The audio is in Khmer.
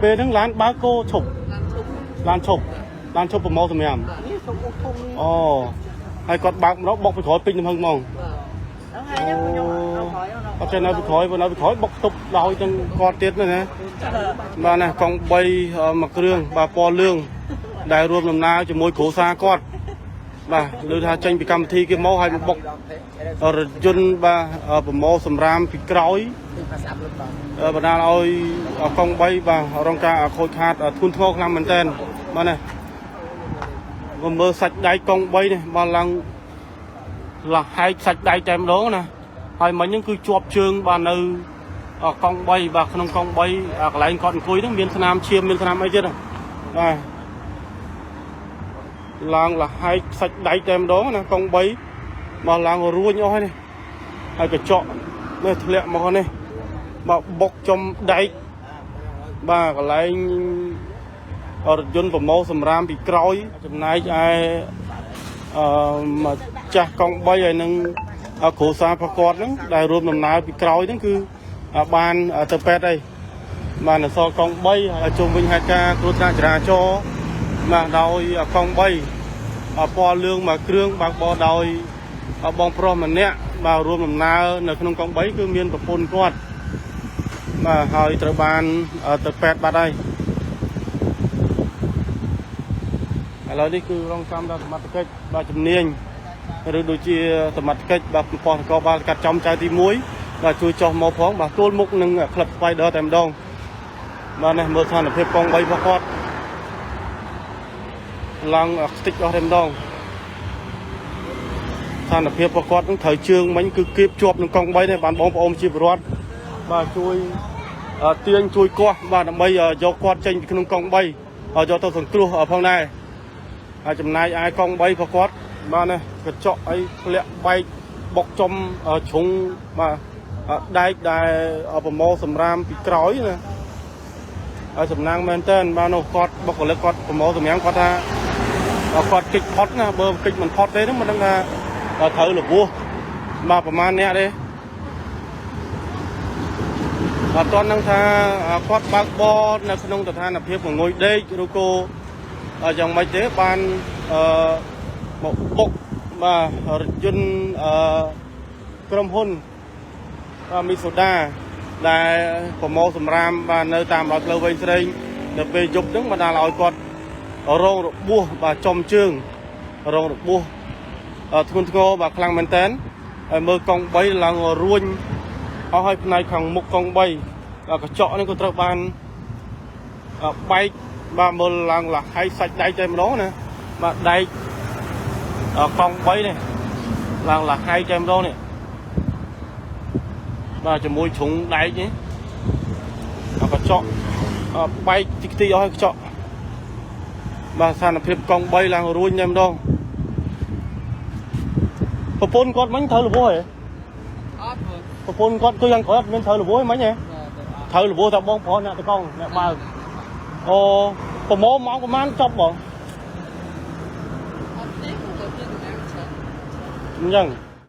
ពេលហ្នឹងឡានបើកគោឈប់ឡានឈប់ប្រម៉ូសម្រាប់អូហើយគាត់បើកម្ដងបុកពីក្រោយពេញទំហឹងហ្មងអត់ចេះនៅពីក្រោយបុកទប់ដោយទាំងគាត់ទៀតណាបាទណាកង់3មួយគ្រឿងបាទពណ៌លឿងដែលរួមដំណើរជាមួយគ្រូសាគាត់បាទលើថាចេញពីកម្មវិធីគេមកឲ្យមកបុករថយន្តបាទប្រម៉ូសម្រាមពីក្រោយបណ្ដាលឲ្យកង់3បាទរងការខូចខាតធ្ងន់ធ្ងរខ្លាំងមែនទែនបាទណាមើលសាច់ដៃកង់3នេះបាទឡើងហែកសាច់ដៃតែម្ដងណាហើយមិញហ្នឹងគឺជាប់ជើងបាទនៅកង់3បាទក្នុងកង់3កន្លែងគាត់អង្គុយហ្នឹងមានស្នាមឈាមមានស្នាមអីទៀតបាទឡើងលហែកសាច់ដៃតែម្ដងណាកង់3មកឡើងរួញអស់ហើយនេះហើយកញ្ចក់នេះធ្លាក់មកនេះមកបុកចំដែកបាទកន្លែងរថយន្តប្រម៉ូសម្រាមពីក្រោយចំណែកឯមកចាស់កង់3ហើយនឹងគ្រូសាប្រកបហ្នឹងដែលរួមដំណើរពីក្រោយហ្នឹងគឺបានទៅពេទ្យហើយបានអសល់កង់3ហើយជុំវិញហេតុការណ៍គ្រោះថ្នាក់ចរាចរណ៍បាទដោយកង់3ពណ៌លឿងមួយគ្រឿងបើកបរដោយបងប្រុសម្នាក់បាទរួមដំណើរនៅក្នុងកង់3គឺមានប្រពន្ធគាត់បាទហើយត្រូវបានទៅពេទ្យបាត់ហើយឥឡូវនេះគឺរងចាំដល់សមត្ថកិច្ចបាទជំនាញឬដូចជាសមត្ថកិច្ចបាទប៉ុស្តិ៍នគរបាលកាត់ចំចៅទី1បាទជួយចុះមកផងបាទទួលមុខនឹងក្លឹប Spider តែម្ដងបាទនេះមើលស្ថានភាពកង់3របស់គាត់ឡើងស្ទិចអស់តែម្ដងស្ថានភាពរបស់គាត់នឹងត្រូវជើងមិញគឺគៀបជាប់នឹងកង់3នេះបានបងប្អូនជាពលរដ្ឋបាទជួយទាញជួយគាស់បាទដើម្បីយកគាត់ចេញពីក្នុងកង់3ហើយយកទៅសង្គ្រោះផងដែរហើយចំណាយឯកង់3របស់គាត់បាទណាកញ្ចក់អីធ្លាក់បែកបុកចំជ្រុងបាទដែកដែលប្រម៉ូសម្រាមពីក្រោយណាហើយសំណាងមែនតើបាទនោះគាត់បុគ្គលិកគាត់ប្រម៉ូសម្រាមគាត់ថាគាត់គិចផុតណាបើគិចមិនផុតទេហ្នឹងមិនដឹងថាត្រូវលពោះបាទប្រហែលអ្នកទេអត់ទាន់នឹងថាគាត់បើកបរនៅក្នុងស្ថានភាពងុយដេកឬក៏យ៉ាងម៉េចទេបានមកបុកបាទរថយន្តក្រុមហ៊ុនមីសូដាដែលប្រម៉ូសម្រាមបាទនៅតាមផ្លូវវែងស្រេងនៅពេលយប់ហ្នឹងបណ្ដាលឲ្យគាត់រងរបួសបាទចំជើងរងរបួសធ្ងន់ធ្ងរបាទខ្លាំងមែនតើហើយមើលកង់3ឡើងរួញអស់ហើយផ្នែកខាងមុខកង់3កញ្ចក់នេះក៏ត្រូវបានបែកបាទមើលឡើងលហៃសាច់ដៃតែម្ដងណាបាទដែកកង់3នេះឡើងលហៃតែម្ដងនេះបាទជាមួយជ្រុងដែកនេះកញ្ចក់បែកទីអស់ហើយកញ្ចក់បាទស្ថានភាពកង់3ឡើងរួញតែម្ដងប្រពន្ធគាត់មិញត្រូវលពោះហ៎អត់ប្រពន្ធគាត់គឺយ៉ាងក្រោយអត់មានត្រូវលពោះមិញហ៎ត្រូវលពោះតែបងប្រុសអ្នកតកង់អ្នកបើកអូប្រម៉ូម៉ោងប្រហែលចប់បងអត់ទេគាត់ទៅមានដំណើរច្រើនអញ្ចឹង